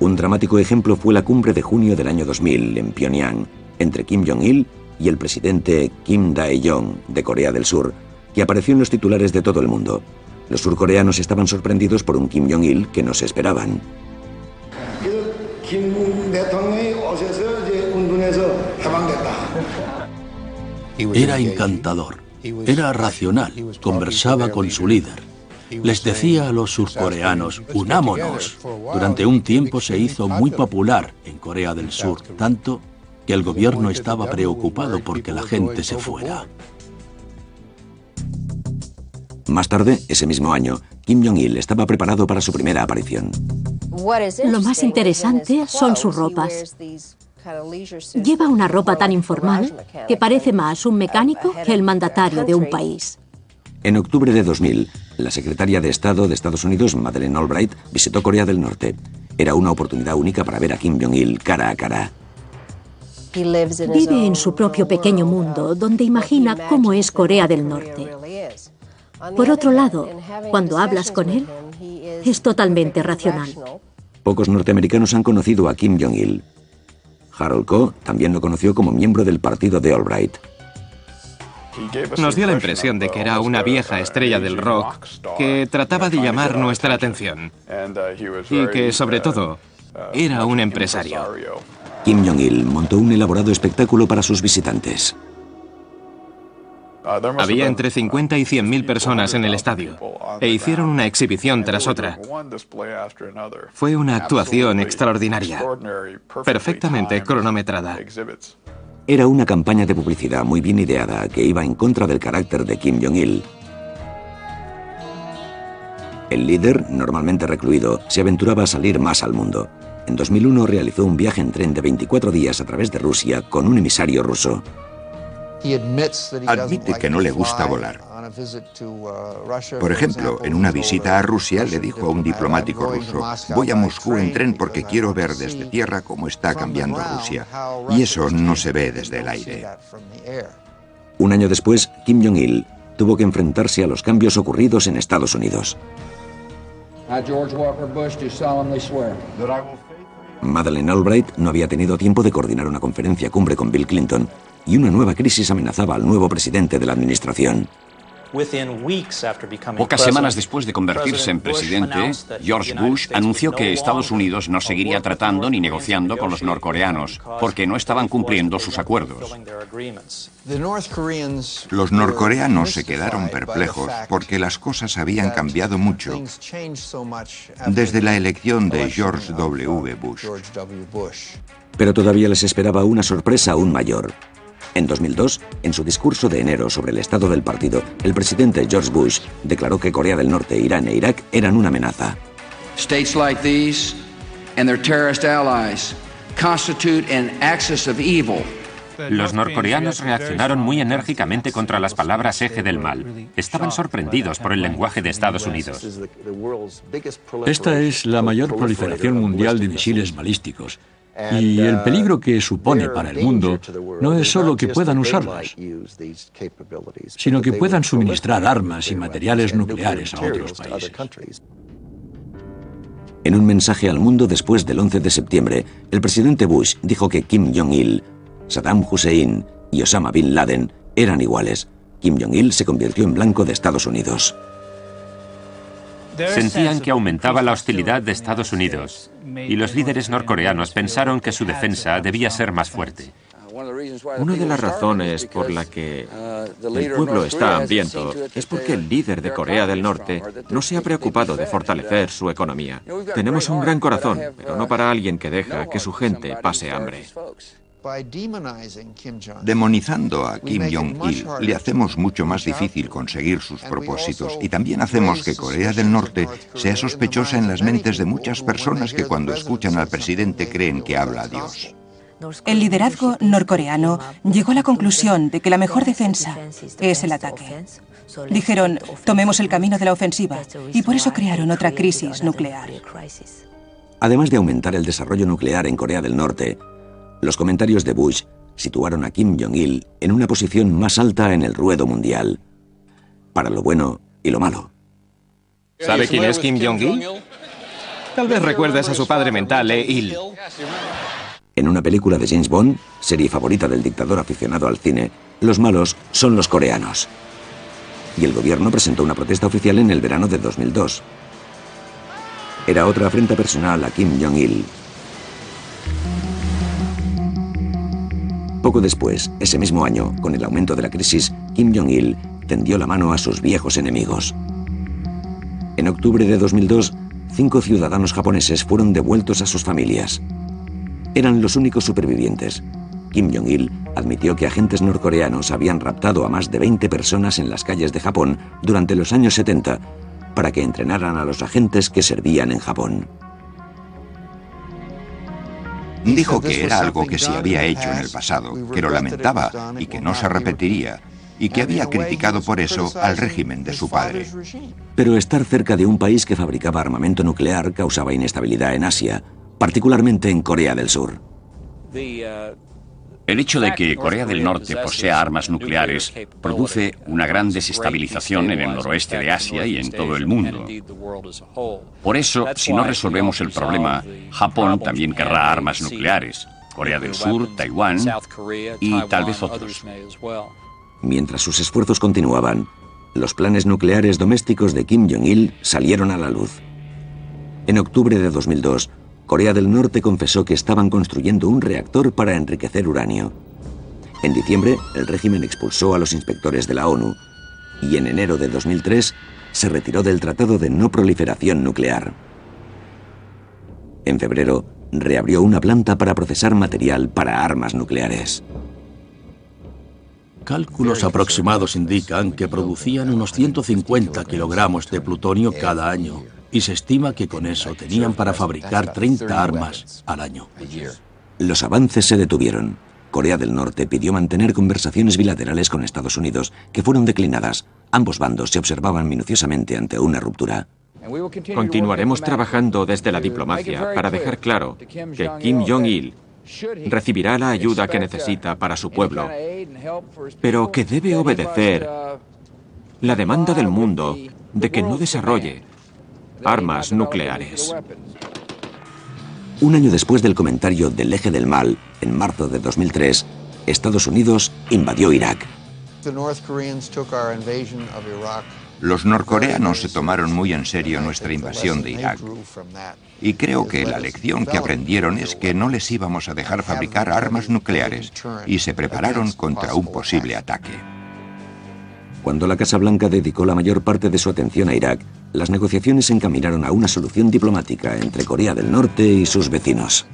Un dramático ejemplo fue la cumbre de junio del año 2000 en Pyongyang, entre Kim Jong-il y el presidente Kim Dae-jong de Corea del Sur, que apareció en los titulares de todo el mundo. Los surcoreanos estaban sorprendidos por un Kim Jong-il que no se esperaban. Era encantador, era racional, conversaba con su líder. Les decía a los surcoreanos, unámonos. Durante un tiempo se hizo muy popular en Corea del Sur, tanto que el gobierno estaba preocupado porque la gente se fuera. Más tarde, ese mismo año, Kim Jong-il estaba preparado para su primera aparición. Lo más interesante son sus ropas. Lleva una ropa tan informal que parece más un mecánico que el mandatario de un país. En octubre de 2000, la secretaria de Estado de Estados Unidos, Madeleine Albright, visitó Corea del Norte. Era una oportunidad única para ver a Kim Jong-il cara a cara. Vive en su propio pequeño mundo, donde imagina cómo es Corea del Norte. Por otro lado, cuando hablas con él, es totalmente racional. Pocos norteamericanos han conocido a Kim Jong-il. Harold Koh también lo conoció como miembro del partido de Albright. Nos dio la impresión de que era una vieja estrella del rock que trataba de llamar nuestra atención y que, sobre todo, era un empresario. Kim Jong-il montó un elaborado espectáculo para sus visitantes. Había entre 50 y 100.000 personas en el estadio e hicieron una exhibición tras otra. Fue una actuación extraordinaria, perfectamente cronometrada. Era una campaña de publicidad muy bien ideada que iba en contra del carácter de Kim Jong-il. El líder, normalmente recluido, se aventuraba a salir más al mundo. En 2001 realizó un viaje en tren de 24 días a través de Rusia con un emisario ruso. Admite que no le gusta volar. Por ejemplo, en una visita a Rusia le dijo a un diplomático ruso: voy a Moscú en tren porque quiero ver desde tierra cómo está cambiando Rusia. Y eso no se ve desde el aire. Un año después, Kim Jong-il tuvo que enfrentarse a los cambios ocurridos en Estados Unidos. Madeleine Albright no había tenido tiempo de coordinar una conferencia cumbre con Bill Clinton, y una nueva crisis amenazaba al nuevo presidente de la administración. Pocas semanas después de convertirse en presidente, George Bush anunció que Estados Unidos no seguiría tratando ni negociando con los norcoreanos, porque no estaban cumpliendo sus acuerdos. Los norcoreanos se quedaron perplejos porque las cosas habían cambiado mucho desde la elección de George W. Bush. Pero todavía les esperaba una sorpresa aún mayor. En 2002, en su discurso de enero sobre el estado del partido, el presidente George Bush declaró que Corea del Norte, Irán e Irak eran una amenaza. States like these and their terrorist allies constitute an axis of evil Los norcoreanos reaccionaron muy enérgicamente contra las palabras eje del mal. Estaban sorprendidos por el lenguaje de Estados Unidos. Esta es la mayor proliferación mundial de misiles balísticos. Y el peligro que supone para el mundo no es solo que puedan usarlas, sino que puedan suministrar armas y materiales nucleares a otros países. En un mensaje al mundo después del 11 de septiembre, el presidente Bush dijo que Kim Jong-il, Saddam Hussein y Osama Bin Laden eran iguales. Kim Jong-il se convirtió en blanco de Estados Unidos. Sentían que aumentaba la hostilidad de Estados Unidos y los líderes norcoreanos pensaron que su defensa debía ser más fuerte. Una de las razones por la que el pueblo está hambriento es porque el líder de Corea del Norte no se ha preocupado de fortalecer su economía. Tenemos un gran corazón, pero no para alguien que deja que su gente pase hambre. Demonizando a Kim Jong-il, le hacemos mucho más difícil conseguir sus propósitos y también hacemos que Corea del Norte sea sospechosa en las mentes de muchas personas que cuando escuchan al presidente creen que habla a Dios. El liderazgo norcoreano llegó a la conclusión de que la mejor defensa es el ataque. Dijeron, tomemos el camino de la ofensiva, y por eso crearon otra crisis nuclear. Además de aumentar el desarrollo nuclear en Corea del Norte, los comentarios de Bush situaron a Kim Jong-il en una posición más alta en el ruedo mundial, para lo bueno y lo malo. ¿Sabe quién es Kim Jong-il? Tal vez recuerdes a su padre mental, Il. En una película de James Bond, serie favorita del dictador aficionado al cine, los malos son los coreanos. Y el gobierno presentó una protesta oficial en el verano de 2002. Era otra afrenta personal a Kim Jong-il. Poco después, ese mismo año, con el aumento de la crisis, Kim Jong-il tendió la mano a sus viejos enemigos. En octubre de 2002, 5 ciudadanos japoneses fueron devueltos a sus familias. Eran los únicos supervivientes. Kim Jong-il admitió que agentes norcoreanos habían raptado a más de 20 personas en las calles de Japón durante los años 70 para que entrenaran a los agentes que servían en Japón. Dijo que era algo que se había hecho en el pasado, que lo lamentaba y que no se repetiría, y que había criticado por eso al régimen de su padre. Pero estar cerca de un país que fabricaba armamento nuclear causaba inestabilidad en Asia, particularmente en Corea del Sur. El hecho de que Corea del Norte posea armas nucleares produce una gran desestabilización en el noroeste de Asia y en todo el mundo. Por eso, si no resolvemos el problema, Japón también querrá armas nucleares, Corea del Sur, Taiwán y tal vez otros. Mientras sus esfuerzos continuaban, los planes nucleares domésticos de Kim Jong-il salieron a la luz. En octubre de 2002, Corea del Norte confesó que estaban construyendo un reactor para enriquecer uranio. En diciembre, el régimen expulsó a los inspectores de la ONU y en enero de 2003 se retiró del Tratado de No Proliferación Nuclear. En febrero, reabrió una planta para procesar material para armas nucleares. Cálculos aproximados indican que producían unos 150 kilogramos de plutonio cada año, y se estima que con eso tenían para fabricar 30 armas al año. Los avances se detuvieron. Corea del Norte pidió mantener conversaciones bilaterales con Estados Unidos, que fueron declinadas. Ambos bandos se observaban minuciosamente ante una ruptura. Continuaremos trabajando desde la diplomacia para dejar claro que Kim Jong-il recibirá la ayuda que necesita para su pueblo, pero que debe obedecer la demanda del mundo de que no desarrolle armas nucleares. Un año después del comentario del eje del mal, en marzo de 2003, Estados Unidos invadió Irak. Los norcoreanos se tomaron muy en serio nuestra invasión de Irak. Y creo que la lección que aprendieron es que no les íbamos a dejar fabricar armas nucleares y se prepararon contra un posible ataque. Cuando la Casa Blanca dedicó la mayor parte de su atención a Irak, las negociaciones se encaminaron a una solución diplomática entre Corea del Norte y sus vecinos.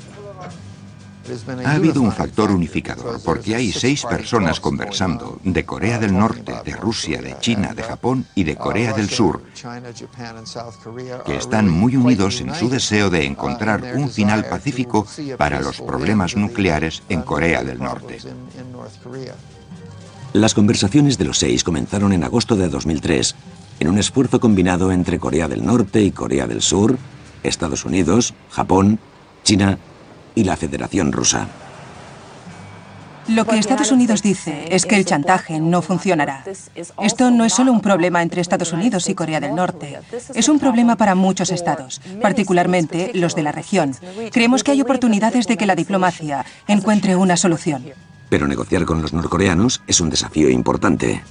Ha habido un factor unificador, porque hay 6 personas conversando de Corea del Norte, de Rusia, de China, de Japón y de Corea del Sur, que están muy unidos en su deseo de encontrar un final pacífico para los problemas nucleares en Corea del Norte. Las conversaciones de los 6 comenzaron en agosto de 2003, en un esfuerzo combinado entre Corea del Norte y Corea del Sur, Estados Unidos, Japón, China y la Federación Rusa. Lo que Estados Unidos dice es que el chantaje no funcionará. Esto no es solo un problema entre Estados Unidos y Corea del Norte. Es un problema para muchos estados, particularmente los de la región. Creemos que hay oportunidades de que la diplomacia encuentre una solución. Pero negociar con los norcoreanos es un desafío importante.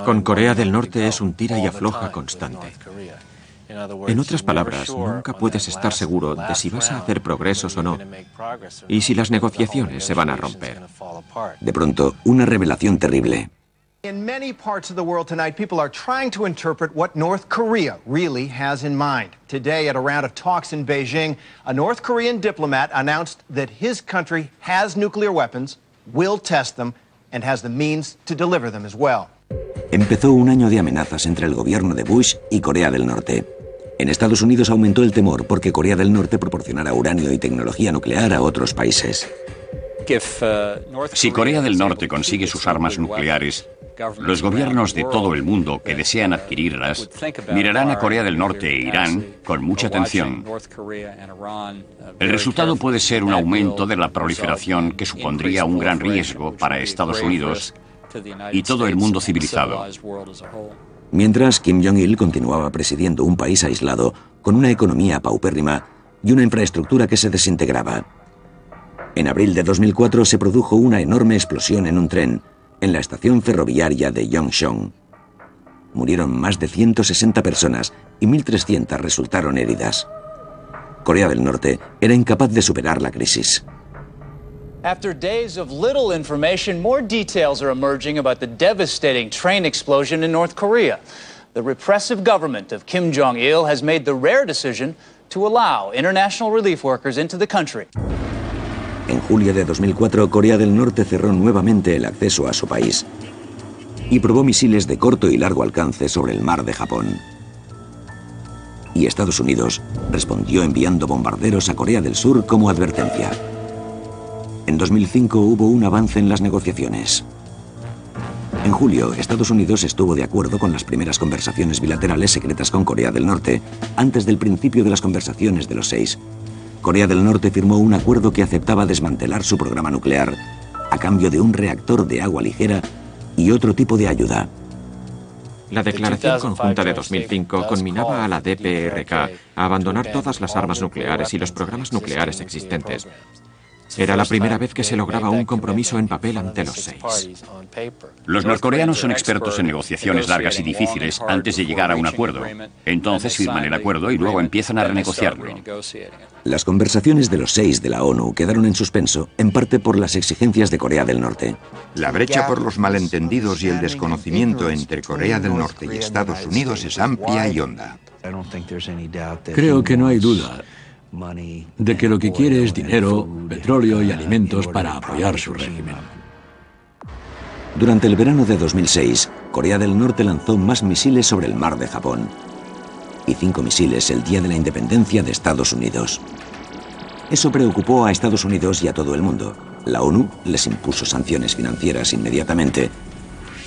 Con Corea del Norte es un tira y afloja constante. En otras palabras, nunca puedes estar seguro de si vas a hacer progresos o no, y si las negociaciones se van a romper. De pronto, una revelación terrible. In many parts of the world tonight, people are trying to interpret what North Korea really has in mind. Today, at a round of talks in Beijing, a North Korean diplomat announced that his country has nuclear weapons, will test them, and has the means to deliver them as well. Empezó un año de amenazas entre el gobierno de Bush y Corea del Norte. En Estados Unidos aumentó el temor porque Corea del Norte proporcionara uranio y tecnología nuclear a otros países. Si Corea del Norte consigue sus armas nucleares, los gobiernos de todo el mundo que desean adquirirlas mirarán a Corea del Norte e Irán con mucha atención. El resultado puede ser un aumento de la proliferación que supondría un gran riesgo para Estados Unidos y todo el mundo civilizado. Mientras, Kim Jong-il continuaba presidiendo un país aislado, con una economía paupérrima y una infraestructura que se desintegraba. En abril de 2004 se produjo una enorme explosión en un tren, en la estación ferroviaria de Yongchon. Murieron más de 160 personas y 1.300 resultaron heridas. Corea del Norte era incapaz de superar la crisis. After days of little information, more details are emerging about the devastating train explosion in North Korea. The repressive government of Kim Jong-il has made the rare decision to allow international relief workers into the country. En julio de 2004, Corea del Norte cerró nuevamente el acceso a su país y probó misiles de corto y largo alcance sobre el mar de Japón. Y Estados Unidos respondió enviando bombarderos a Corea del Sur como advertencia. En 2005 hubo un avance en las negociaciones. En julio, Estados Unidos estuvo de acuerdo con las primeras conversaciones bilaterales secretas con Corea del Norte, antes del principio de las conversaciones de los 6. Corea del Norte firmó un acuerdo que aceptaba desmantelar su programa nuclear a cambio de un reactor de agua ligera y otro tipo de ayuda. La declaración conjunta de 2005 conminaba a la DPRK a abandonar todas las armas nucleares y los programas nucleares existentes. Era la primera vez que se lograba un compromiso en papel ante los 6. Los norcoreanos son expertos en negociaciones largas y difíciles antes de llegar a un acuerdo. Entonces firman el acuerdo y luego empiezan a renegociarlo. Las conversaciones de los 6 de la ONU quedaron en suspenso, en parte por las exigencias de Corea del Norte. La brecha por los malentendidos y el desconocimiento entre Corea del Norte y Estados Unidos es amplia y honda. Creo que no hay duda de que lo que quiere es dinero, petróleo y alimentos para apoyar su régimen. Durante el verano de 2006, Corea del Norte lanzó más misiles sobre el mar de Japón y 5 misiles el día de la independencia de Estados Unidos. Eso preocupó a Estados Unidos y a todo el mundo. La ONU les impuso sanciones financieras inmediatamente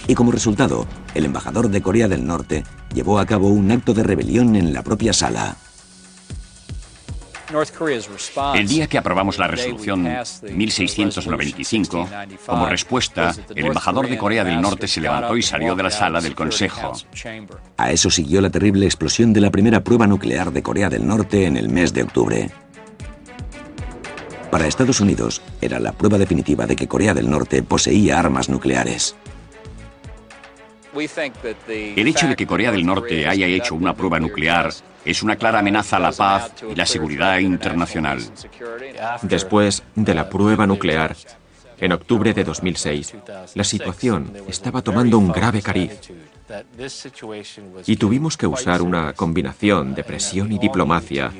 y como resultado, el embajador de Corea del Norte llevó a cabo un acto de rebelión en la propia sala. El día que aprobamos la resolución 1695, como respuesta, el embajador de Corea del Norte se levantó y salió de la sala del Consejo. A eso siguió la terrible explosión de la primera prueba nuclear de Corea del Norte en el mes de octubre. Para Estados Unidos, era la prueba definitiva de que Corea del Norte poseía armas nucleares. El hecho de que Corea del Norte haya hecho una prueba nuclear es una clara amenaza a la paz y la seguridad internacional. Después de la prueba nuclear, en octubre de 2006, la situación estaba tomando un grave cariz Y tuvimos que usar una combinación de presión y diplomacia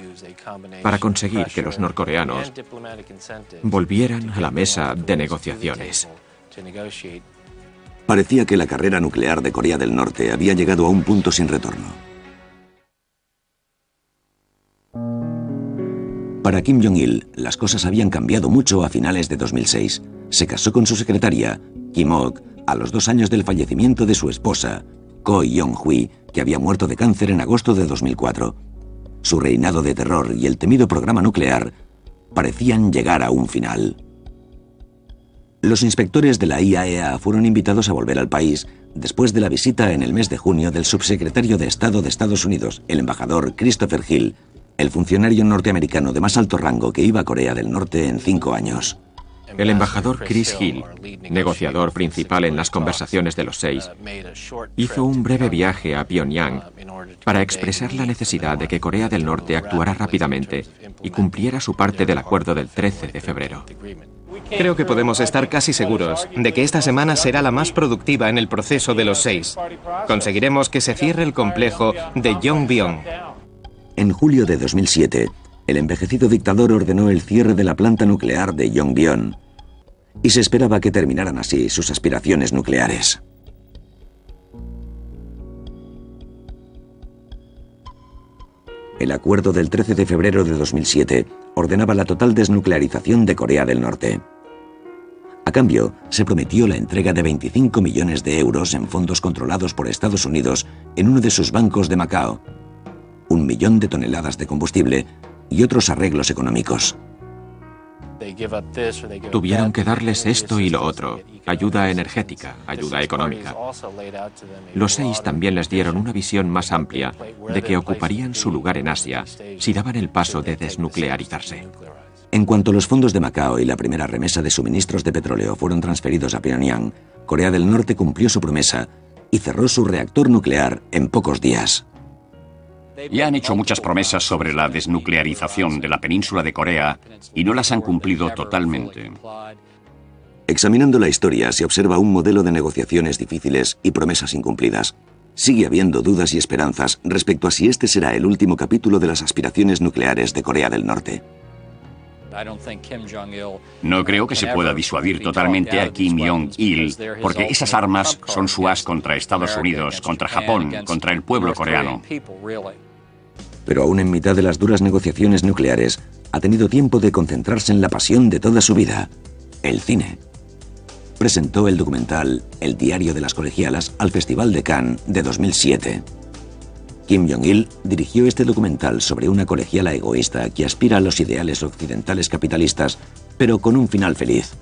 para conseguir que los norcoreanos volvieran a la mesa de negociaciones. Parecía que la carrera nuclear de Corea del Norte había llegado a un punto sin retorno. Para Kim Jong-il, las cosas habían cambiado mucho a finales de 2006. Se casó con su secretaria, Kim Ok, a los 2 años del fallecimiento de su esposa, Ko Young-hui, que había muerto de cáncer en agosto de 2004. Su reinado de terror y el temido programa nuclear parecían llegar a un final. Los inspectores de la IAEA fueron invitados a volver al país después de la visita en el mes de junio del subsecretario de Estado de Estados Unidos, el embajador Christopher Hill, el funcionario norteamericano de más alto rango que iba a Corea del Norte en 5 años. El embajador Chris Hill, negociador principal en las conversaciones de los 6, hizo un breve viaje a Pyongyang para expresar la necesidad de que Corea del Norte actuara rápidamente y cumpliera su parte del acuerdo del 13 de febrero. Creo que podemos estar casi seguros de que esta semana será la más productiva en el proceso de los 6. Conseguiremos que se cierre el complejo de Yongbyon. En julio de 2007, el envejecido dictador ordenó el cierre de la planta nuclear de Yongbyon y se esperaba que terminaran así sus aspiraciones nucleares. El acuerdo del 13 de febrero de 2007 ordenaba la total desnuclearización de Corea del Norte. A cambio, se prometió la entrega de 25 millones de euros en fondos controlados por Estados Unidos en uno de sus bancos de Macao, 1 millón de toneladas de combustible y otros arreglos económicos. Tuvieron que darles esto y lo otro, ayuda energética, ayuda económica. Los 6 también les dieron una visión más amplia de que ocuparían su lugar en Asia si daban el paso de desnuclearizarse. En cuanto los fondos de Macao y la primera remesa de suministros de petróleo fueron transferidos a Pyongyang, Corea del Norte cumplió su promesa y cerró su reactor nuclear en pocos días. Ya han hecho muchas promesas sobre la desnuclearización de la península de Corea y no las han cumplido totalmente. Examinando la historia, se observa un modelo de negociaciones difíciles y promesas incumplidas. Sigue habiendo dudas y esperanzas respecto a si este será el último capítulo de las aspiraciones nucleares de Corea del Norte. No creo que se pueda disuadir totalmente a Kim Jong-il, porque esas armas son su as contra Estados Unidos, contra Japón, contra el pueblo coreano. Pero aún en mitad de las duras negociaciones nucleares, ha tenido tiempo de concentrarse en la pasión de toda su vida, el cine. Presentó el documental El diario de las colegialas al Festival de Cannes de 2007. Kim Jong-il dirigió este documental sobre una colegiala egoísta que aspira a los ideales occidentales capitalistas, pero con un final feliz.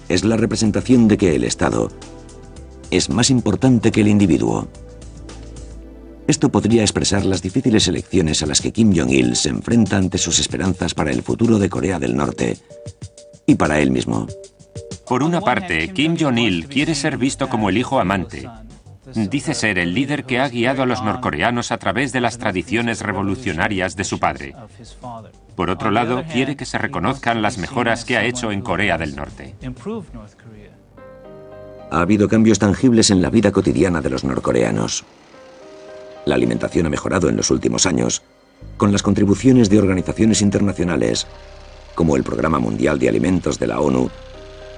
Es la representación de que el Estado es más importante que el individuo. Esto podría expresar las difíciles elecciones a las que Kim Jong-il se enfrenta ante sus esperanzas para el futuro de Corea del Norte y para él mismo. Por una parte, Kim Jong-il quiere ser visto como el hijo amante. Dice ser el líder que ha guiado a los norcoreanos a través de las tradiciones revolucionarias de su padre. Por otro lado, quiere que se reconozcan las mejoras que ha hecho en Corea del Norte. Ha habido cambios tangibles en la vida cotidiana de los norcoreanos. La alimentación ha mejorado en los últimos años, con las contribuciones de organizaciones internacionales, como el Programa Mundial de Alimentos de la ONU,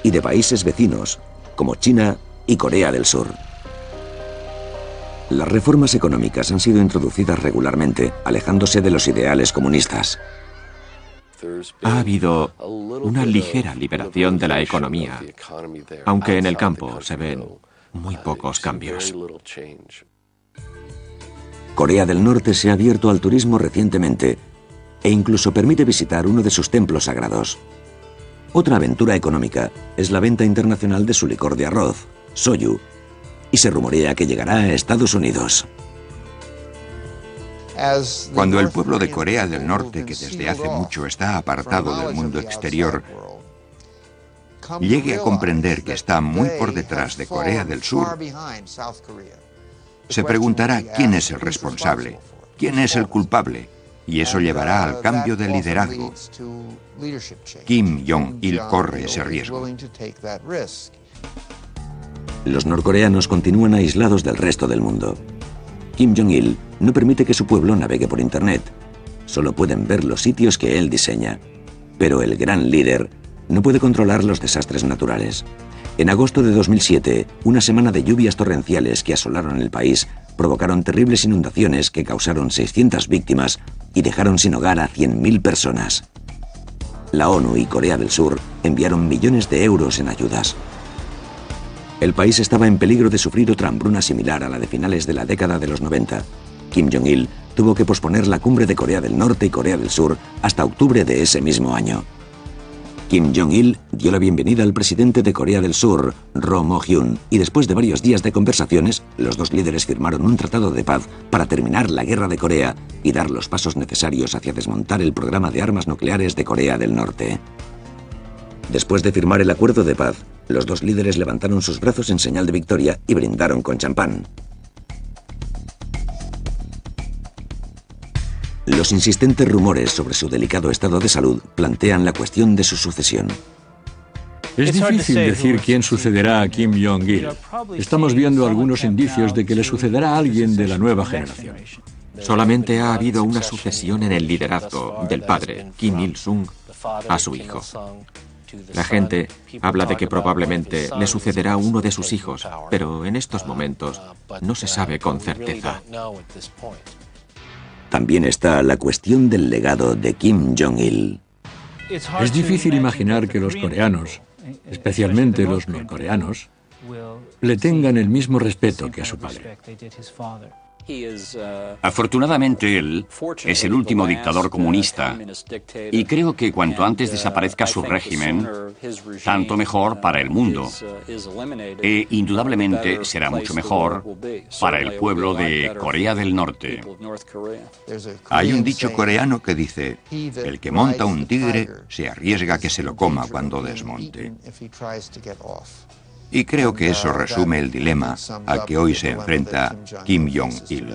y de países vecinos, como China y Corea del Sur. Las reformas económicas han sido introducidas regularmente, alejándose de los ideales comunistas. Ha habido una ligera liberación de la economía, aunque en el campo se ven muy pocos cambios. Corea del Norte se ha abierto al turismo recientemente e incluso permite visitar uno de sus templos sagrados. Otra aventura económica es la venta internacional de su licor de arroz, soju, y se rumorea que llegará a Estados Unidos. Cuando el pueblo de Corea del Norte, que desde hace mucho está apartado del mundo exterior, llegue a comprender que está muy por detrás de Corea del Sur, se preguntará quién es el responsable, quién es el culpable, y eso llevará al cambio de liderazgo. Kim Jong-il corre ese riesgo. Los norcoreanos continúan aislados del resto del mundo. Kim Jong-il no permite que su pueblo navegue por Internet. Solo pueden ver los sitios que él diseña. Pero el gran líder no puede controlar los desastres naturales. En agosto de 2007, una semana de lluvias torrenciales que asolaron el país provocaron terribles inundaciones que causaron 600 víctimas y dejaron sin hogar a 100.000 personas. La ONU y Corea del Sur enviaron millones de euros en ayudas. El país estaba en peligro de sufrir otra hambruna similar a la de finales de la década de los 90. Kim Jong-il tuvo que posponer la cumbre de Corea del Norte y Corea del Sur hasta octubre de ese mismo año. Kim Jong-il dio la bienvenida al presidente de Corea del Sur, Roh Moo-hyun, y después de varios días de conversaciones, los dos líderes firmaron un tratado de paz para terminar la guerra de Corea y dar los pasos necesarios hacia desmontar el programa de armas nucleares de Corea del Norte. Después de firmar el acuerdo de paz, los dos líderes levantaron sus brazos en señal de victoria y brindaron con champán. Los insistentes rumores sobre su delicado estado de salud plantean la cuestión de su sucesión. Es difícil decir quién sucederá a Kim Jong-il. Estamos viendo algunos indicios de que le sucederá a alguien de la nueva generación. Solamente ha habido una sucesión en el liderazgo del padre, Kim Il-sung, a su hijo. La gente habla de que probablemente le sucederá a uno de sus hijos, pero en estos momentos no se sabe con certeza. También está la cuestión del legado de Kim Jong-il. Es difícil imaginar que los coreanos, especialmente los norcoreanos, le tengan el mismo respeto que a su padre. Afortunadamente él es el último dictador comunista y creo que cuanto antes desaparezca su régimen, tanto mejor para el mundo. E indudablemente será mucho mejor para el pueblo de Corea del Norte. Hay un dicho coreano que dice: el que monta un tigre se arriesga a que se lo coma cuando desmonte. Y creo que eso resume el dilema al que hoy se enfrenta Kim Jong-il.